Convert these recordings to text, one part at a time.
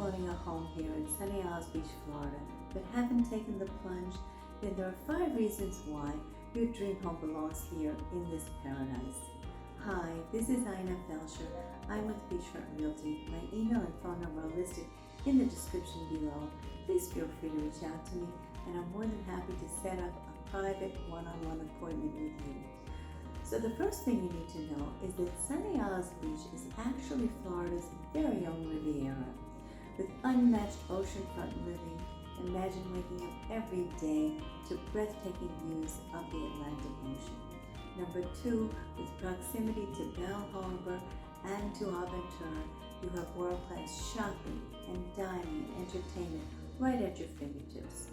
owning a home here in Sunny Isles Beach, Florida, but haven't taken the plunge? Then there are 5 reasons why your dream home belongs here in this paradise. Hi, this is Felsher. I'm with Beachfront Realty. My email and phone number are listed in the description below. Please feel free to reach out to me, and I'm more than happy to set up a private one-on-one appointment with you. So the first thing you need to know is that Sunny Isles Beach is actually Florida's very own Riviera. With unmatched oceanfront living, imagine waking up every day to breathtaking views of the Atlantic Ocean. Number 2, with proximity to Bal Harbour and to Aventura, you have world-class shopping and dining and entertainment right at your fingertips.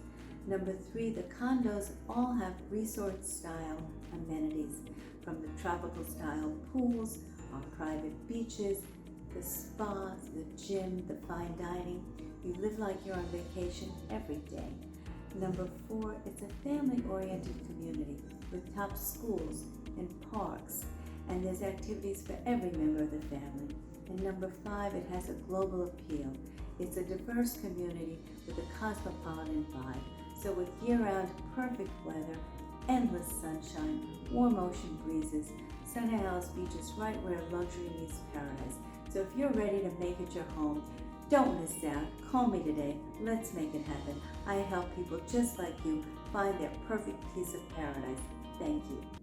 Number 3, the condos all have resort-style amenities, from the tropical-style pools, our private beaches, the spas, the gym, the fine dining. You live like you're on vacation every day. Number 4, it's a family-oriented community with top schools and parks, and there's activities for every member of the family. And number 5, it has a global appeal. It's a diverse community with a cosmopolitan vibe. So with year-round perfect weather, endless sunshine, warm ocean breezes, Sunny Isles Beach is right where luxury meets paradise. So if you're ready to make it your home, don't miss out. Call me today. Let's make it happen. I help people just like you find their perfect piece of paradise. Thank you.